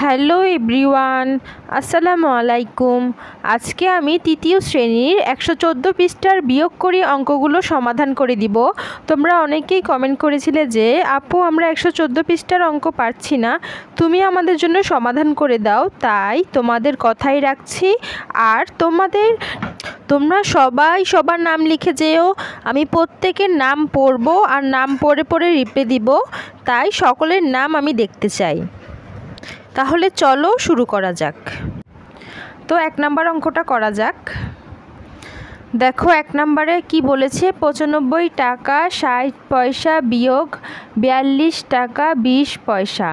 Hello everyone, আসসালামু আলাইকুম। আজকে আমি তৃতীয় শ্রেণীর 114 পৃষ্ঠার বিয়োগ করি অঙ্কগুলো সমাধান করে দিব। তোমরা অনেকেই কমেন্ট করেছিলে যে আপু আমরা 114 পৃষ্ঠার অঙ্ক পারছি না, তুমি আমাদের জন্য সমাধান করে দাও। তাই তোমাদের কথাই রাখছি। আর তোমরা সবাই সবার নাম লিখে যেও। আমি প্রত্যেকের নাম পড়ব আর নাম পড়ে পড়ে রিপ্লাই দিব, তাই সকলের নাম আমি দেখতে চাই। তাহলে চলো শুরু করা যাক। তো 1 নম্বর অঙ্কটা করা যাক। দেখো 1 নম্বরে কি বলেছে, 95 টাকা 60 পয়সা বিয়োগ 42 টাকা 20 পয়সা।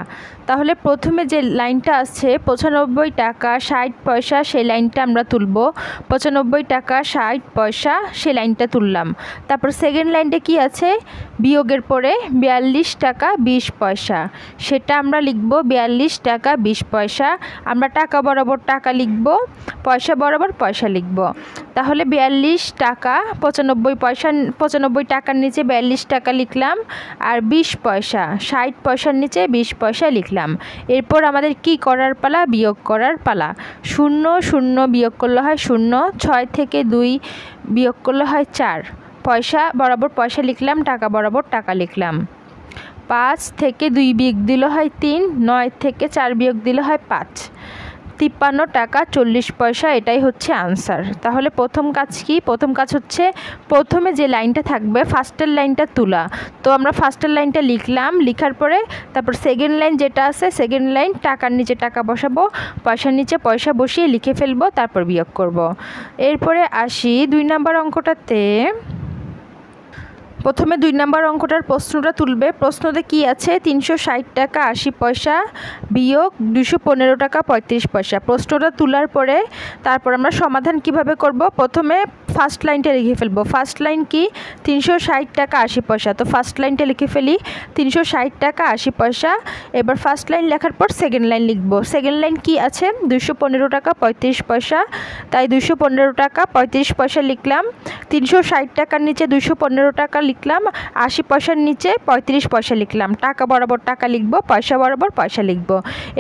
তাহলে প্রথমে যে লাইনটা আছে 95 টাকা 60 পয়সা, সেই লাইনটা আমরা তুলব। 95 টাকা 60 পয়সা, সেই লাইনটা তুললাম। তারপর সেকেন্ড লাইনটা কি আছে, বিয়োগের পরে 42 টাকা 20 পয়সা, সেটা আমরা লিখব 42 টাকা 20 পয়সা। আমরা টাকা বরাবর টাকা লিখব, পয়সা বরাবর পয়সা লিখব। তাহলে 42 টাকা 95 পয়সা, 95 টাকার নিচে 42 টাকা লিখলাম, আর 20 পয়সা 60 পয়সার নিচে 20 পয়সা লিখলাম। এরপর আমাদের কি করার পালা, বিয়োগ করার পালা। 0 0 বিয়োগ করলে হয় 0, 6 থেকে 2 বিয়োগ করলে হয় 4, পয়সা বরাবর পয়সা লিখলাম, টাকা বরাবর টাকা লিখলাম। 5 থেকে 2 বিয়োগ দিলে হয় 3, 9 থেকে 4 বিয়োগ দিলে হয় 5, 53 টাকা 40 পয়সা। এটাই হচ্ছে আনসার। তাহলে প্রথম কাজ কি, প্রথম কাজ হচ্ছে প্রথমে যে লাইনটা থাকবে ফার্স্টের লাইনটা তোলা। তো আমরা ফার্স্টের লাইনটা লিখলাম, লিখার পরে তারপর সেকেন্ড লাইন যেটা আছে সেকেন্ড লাইন টাকার নিচে টাকা বসাবো, পয়সার নিচে পয়সা বসিয়ে লিখে ফেলবো, তারপর বিয়োগ করব। এরপরে আসি 2 নম্বর অঙ্কটাতে। প্রথমে 2 নম্বর অঙ্কটার প্রশ্নটা তুলবে। প্রশ্নতে কি আছে, 360 টাকা 80 পয়সা বিয়োগ 215 টাকা 35 পয়সা। প্রশ্নটা তোলার পরে তারপর আমরা সমাধান কিভাবে করব, প্রথমে ফার্স্ট লাইনটা লিখে ফেলবো। ফার্স্ট লাইন কি, 360 টাকা 80 পয়সা। তো ফার্স্ট লাইনটা লিখে ফেলি, 360 টাকা 80 পয়সা। এবার ফার্স্ট লাইন লেখার পর সেকেন্ড লাইন লিখব। সেকেন্ড লাইন কি আছে, 215 টাকা 35 পয়সা, তাই 215 টাকা 35 পয়সা লিখলাম। 360 টাকার নিচে 215 টাকা লিখলাম, 80 পয়সার নিচে 35 পয়সা লিখলাম। টাকা বরাবর টাকা লিখব, পয়সা বরাবর পয়সা লিখব।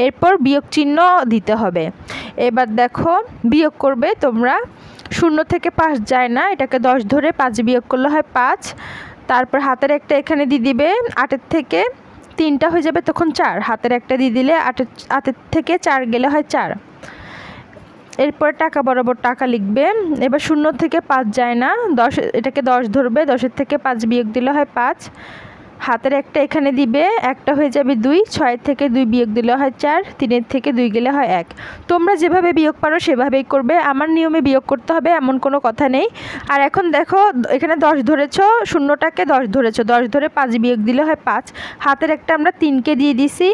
এরপর বিয়োগ চিহ্ন দিতে হবে। এবার দেখো বিয়োগ করবে তোমরা, 0 থেকে 5 যায় না, এটাকে 10 ধরে 5 বিয়োগ করলে হয় 5। তারপর হাতের একটা এখানে দিয়ে দিবে, 8 থেকে 3টা হয়ে যাবে তখন 4, হাতের একটা দিয়ে দিলে 8 থেকে 4 গেলে হয় 4। এরপর টাকা বরাবর টাকা লিখবে। এবার 0 থেকে 5 যায় না, 10, এটাকে 10 ধরবে, 10 থেকে 5 বিয়োগ দিলে হয় 5, হাতের একটা এখানে দিবে, একটা হয়ে যাবে 2, 6 থেকে 2 বিয়োগ দিলে হয় 4, 3 থেকে 2 গেলে হয় 1। তোমরা যেভাবে বিয়োগ পারো সেভাবেই করবে, আমার নিয়মে বিয়োগ করতে হবে এমন কোনো কথা নেই। আর এখন দেখো এখানে 10 ধরেছো, 0টাকে 10 ধরেছো, 10 ধরে 5 বিয়োগ দিলে হয় 5, হাতের একটা আমরা 3কে দিয়ে দিছি,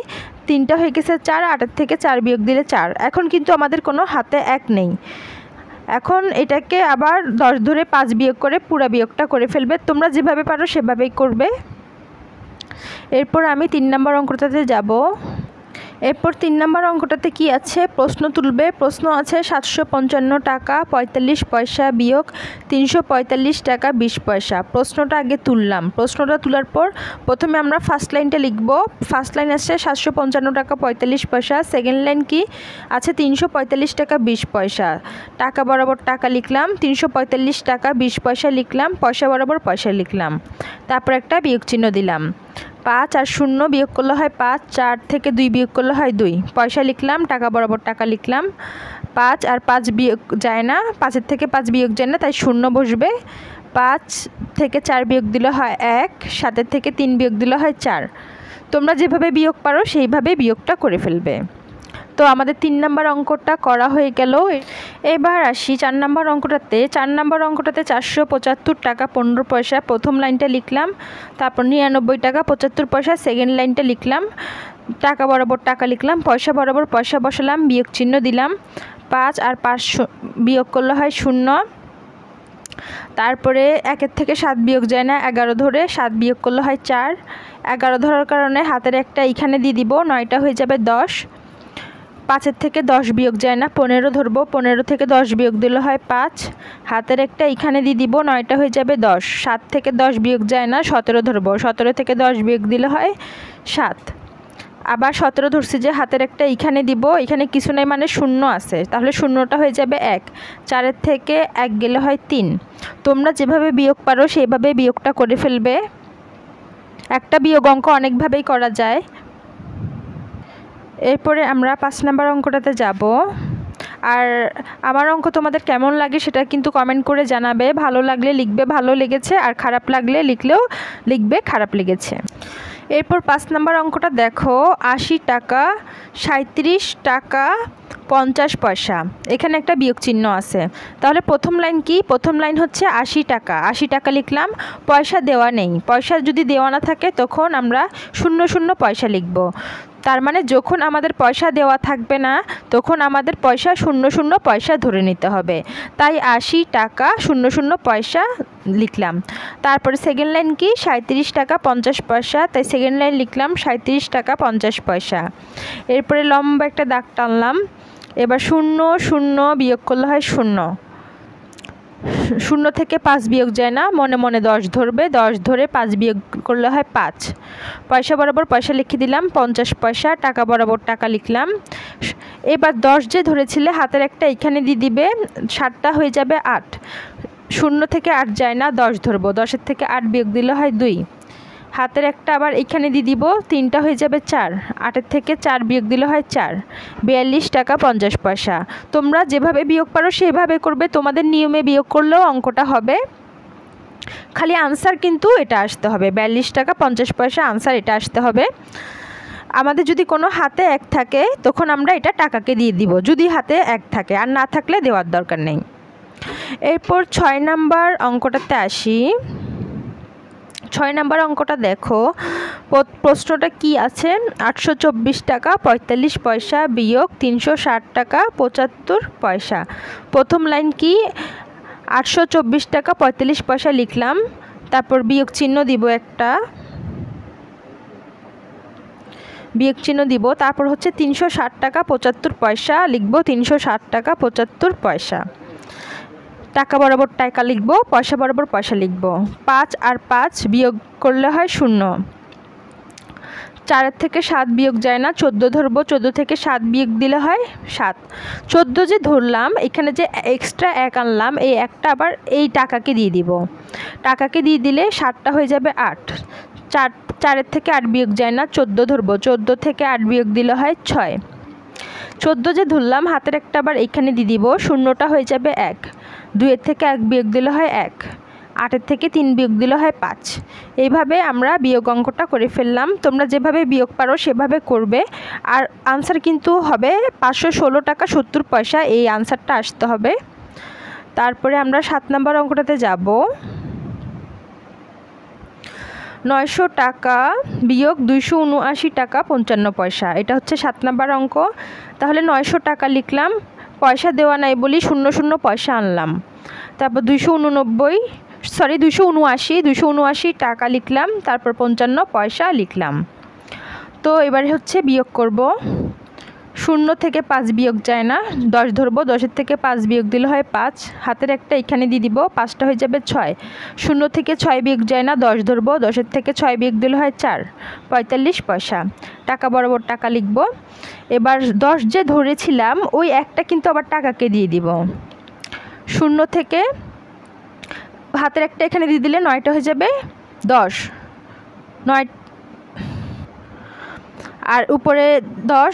3টা হয়ে গেছে 4, 8 থেকে 4 বিয়োগ দিলে 4। এখন কিন্তু আমাদের কোনো হাতে 1 নেই। এখন এটাকে আবার 10 ধরে 5 বিয়োগ করে পুরো বিয়োগটা করে ফেলবে। তোমরা যেভাবে পারো সেভাবেই করবে। এরপর আমি 3 নম্বর অঙ্কটাতে যাব। এরপর 3 নম্বর অঙ্কটাতে কি আছে, প্রশ্ন তুলবে। প্রশ্ন আছে 755 টাকা 45 পয়সা বিয়োগ 345 টাকা 20 পয়সা। প্রশ্নটা আগে তুললাম। প্রশ্নটা তোলার পর প্রথমে আমরা ফার্স্ট লাইনটা লিখব। ফার্স্ট লাইন আছে 755 টাকা 45 পয়সা, সেকেন্ড লাইন কি আছে 345 টাকা 20 পয়সা। টাকা বরাবর টাকা লিখলাম, 345 টাকা 20 পয়সা লিখলাম, পয়সা বরাবর পয়সা লিখলাম। তারপর একটা বিয়োগ চিহ্ন দিলাম। 5 আর 0 বিয়োগ করলে হয় 5, 4 থেকে 2 বিয়োগ করলে হয় 2, পয়সা লিখলাম, টাকা বরাবর টাকা লিখলাম। 5 আর 5 বিয়োগ যায় না, 5 থেকে 5 বিয়োগ যায় না, তাই 0 বসবে। 5 থেকে 4 বিয়োগ দিলে হয় 1, 7 থেকে 3 বিয়োগ দিলে হয় 4। তোমরা যেভাবে বিয়োগ পারো সেইভাবে বিয়োগটা করে ফেলবে। তো আমাদের 3 নম্বর অঙ্কটা করা হয়ে গেল। এবার আসি 4 নম্বর অঙ্কটাতে। 4 নম্বর অঙ্কটাতে 475 টাকা 15 পয়সা, প্রথম লাইনটা লিখলাম। তারপর 99 টাকা 75 পয়সা, সেকেন্ড লাইনটা লিখলাম। টাকা বরাবর টাকা লিখলাম, পয়সা বরাবর পয়সা বসালাম, বিয়োগ চিহ্ন দিলাম। 5 আর 5 বিয়োগ করলে হয় 0। তারপরে 1 থেকে 7 বিয়োগ যায় না, 11 ধরে 7 বিয়োগ করলে হয় 4। 11 ধরার কারণে হাতের একটা এখানে দিয়ে দিব, 9টা হয়ে যাবে 10। 5 থেকে 10 বিয়োগ যায় না, 15 ধরবো, 15 থেকে 10 বিয়োগ দিলে হয় 5, হাতের একটা এখানে দিয়ে দিব, 9টা হয়ে যাবে 10। 7 থেকে 10 বিয়োগ যায় না, 17 ধরবো, 17 থেকে 10 বিয়োগ দিলে হয় 7। আবার 17 ধরছি যে হাতের একটা এখানে দিব, এখানে কিছু নাই মানে শূন্য আছে, তাহলে শূন্যটা হয়ে যাবে 1। 4 থেকে 1 গেলে হয় 3। তোমরা যেভাবে বিয়োগ পারো সেইভাবে বিয়োগটা করে ফেলবে। একটা বিয়োগ অঙ্ক অনেকভাবেই করা যায়। এরপরে আমরা 5 নম্বর অঙ্কটাতে যাব। আর আমার অঙ্ক তোমাদের কেমন লাগে সেটা কিন্তু কমেন্ট করে জানাবে। ভালো লাগলে লিখবে ভালো লেগেছে, আর খারাপ লাগলে লিখবে খারাপ লেগেছে। এরপর 5 নম্বর অঙ্কটা দেখো, 80 টাকা 37 টাকা 50 পয়সা। এখানে একটা বিয়োগ চিহ্ন আছে, তাহলে প্রথম লাইন কি? প্রথম লাইন হচ্ছে 80 টাকা। 80 টাকা লিখলাম, পয়সা দেওয়া নেই। পয়সা যদি দেওয়া না থাকে তখন আমরা 00 পয়সা লিখব। তার মানে যখন আমাদের পয়সা দেওয়া থাকবে না তখন আমাদের পয়সা 00 পয়সা ধরে নিতে হবে। তাই 80 টাকা 00 পয়সা লিখলাম। তারপরে সেকেন্ড লাইন কি? 37 টাকা 50 পয়সা। তাই সেকেন্ড লাইন লিখলাম 37 টাকা 50 পয়সা। এরপরে লম্বা একটা দাগ টানলাম। এবার 00 বিয়োগ করলে হয় 0। 0 থেকে 5 বিয়োগ যায় না, মনে মনে 10 ধরবে, 10 ধরে 5 বিয়োগ করলে হয় 5। পয়সা বরাবর পয়সা লিখে দিলাম 50 পয়সা, টাকা বরাবর টাকা লিখলাম। এবার 10 যে ধরেছিলে হাতের একটা এখানে দিয়ে দিবে, 7টা হয়ে যাবে 8। 0 থেকে 8 যায় না, 10 ধরবো, 10-এর থেকে 8 বিয়োগ দিলে হয় 2। হাতের একটা আবার এখানে দিয়ে দিব, 3টা হয়ে যাবে 4। 8-এর থেকে 4 বিয়োগ দিলে হয় 4। 42 টাকা 50 পয়সা। তোমরা যেভাবে বিয়োগ পারো সেভাবে করবে, তোমাদের নিয়মে বিয়োগ করলেও অঙ্কটা হবে। খালি আনসার কিন্তু এটা আসতে হবে, 42 টাকা 50 পয়সা আনসার এটা আসতে হবে। আমাদের যদি কোনো হাতে 1 থাকে তখন আমরা এটা টাকাকে দিয়ে দিব, যদি হাতে 1 থাকে, আর না থাকলে দেওয়ার দরকার নেই। এরপর 6 নাম্বার অঙ্কটাতে আসি। 6 নাম্বার অঙ্কটা দেখো, প্রশ্নটা কি আছে? 824 টাকা 45 পয়সা বিয়োগ 360 টাকা 75 পয়সা। প্রথম লাইন কি? 824 টাকা 45 পয়সা লিখলাম, তারপর বিয়োগ চিহ্ন দিব, একটা বিয়োগ চিহ্ন দিব, তারপর হচ্ছে 360 টাকা 75 পয়সা লিখব, 360 টাকা 75 পয়সা। টাকা বরাবর টাকা লিখব, পয়সা বরাবর পয়সা লিখব। 5 আর 5 বিয়োগ করলে হয় 0। 4 থেকে 7 বিয়োগ যায় না, 14 ধরবো, 14 থেকে 7 বিয়োগ দিলে হয় 7। 14 যে ধরলাম, এখানে যে এক্সট্রা 1 আনলাম, এই একটা আবার এই টাকাকে দিয়ে দিব। টাকাকে দিয়ে দিলে 7টা হয়ে যাবে 8। 4-এর থেকে 8 বিয়োগ যায় না, 14 ধরবো, 14 থেকে 8 বিয়োগ দিলে হয় 6। 14 যে ধরলাম, হাতের একটা আবার এখানে দিয়ে দিব, 0টা হয়ে যাবে 1। 2-এর থেকে 1 বিয়োগ দিলে হয় 1। 8-এর থেকে 3 বিয়োগ দিলে হয় 5। এইভাবে আমরা বিয়োগ অঙ্কটা করে ফেললাম। তোমরা যেভাবে বিয়োগ পারো সেভাবে করবে। আর আনসার কিন্তু হবে 516 টাকা 70 পয়সা, এই আনসারটা আসতে হবে। তারপরে আমরা 7 নাম্বার অঙ্কটাতে যাব। 900 টাকা বিয়োগ 279 টাকা 55 পয়সা। এটা হচ্ছে 7 নাম্বার অঙ্ক। তাহলে 900 টাকা লিখলাম, পয়সা দেওয়া নাই বলি 00 পয়সা আনলাম। তারপর 279 টাকা লিখলাম, তারপর 55 পয়সা লিখলাম। তো এবারে হচ্ছে বিয়োগ করব। 0 থেকে 5 বিয়োগ যায় না, 10 ধরবো, 10-এর থেকে 5 বিয়োগ দিলে হয় 5। হাতের একটা এখানে দিয়ে দিব, 5টা হয়ে যাবে 6। 0 থেকে 6 বিয়োগ যায় না, 10 ধরবো, 10-এর থেকে 6 বিয়োগ দিলে হয় 4। 45 পয়সা। টাকা বরাবর টাকা লিখব। এবার 10 যে ধরেছিলাম ওই একটা কিন্তু আবার টাকাকে দিয়ে দিব। 0 থেকে হাতের একটা এখানে দিয়ে দিলে 9টা হয়ে যাবে 10। 9 আর উপরে 10,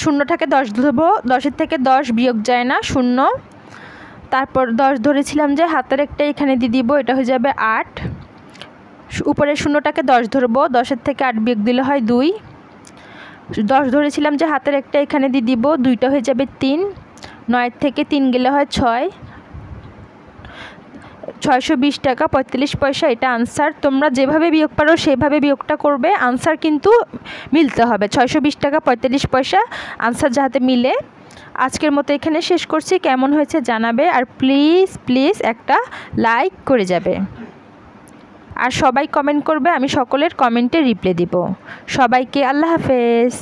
0টাকে 10 ধরবো, 10-এর থেকে 10 বিয়োগ যায় না, 0। তারপর 10 ধরেছিলাম যে হাতের একটা এখানে দিয়ে দিব, এটা হয়ে যাবে 8। উপরে 0টাকে 10 ধরবো, 10-এর থেকে 8 বিয়োগ দিলে হয় 2। 10 ধরেছিলাম যে হাতের একটা এখানে দিয়ে দিব, 2টা হয়ে যাবে 3। 9 থেকে 3 গেলে হয় 6। 620 টাকা 45 পয়সা, এটা আনসার। তোমরা যেভাবে বিয়োগ পারো সেভাবে বিয়োগটা করবে, আনসার কিন্তু মিলতে হবে। 620 টাকা 45 পয়সা আনসার যাতে মিলে। আজকের মতো এখানে শেষ করছি। কেমন হয়েছে জানাবে, আর প্লিজ একটা লাইক করে যাবে, আর সবাই কমেন্ট করবে, আমি সকলের কমেন্টে রিপ্লাই দিব। সবাইকে আল্লাহ হাফেজ।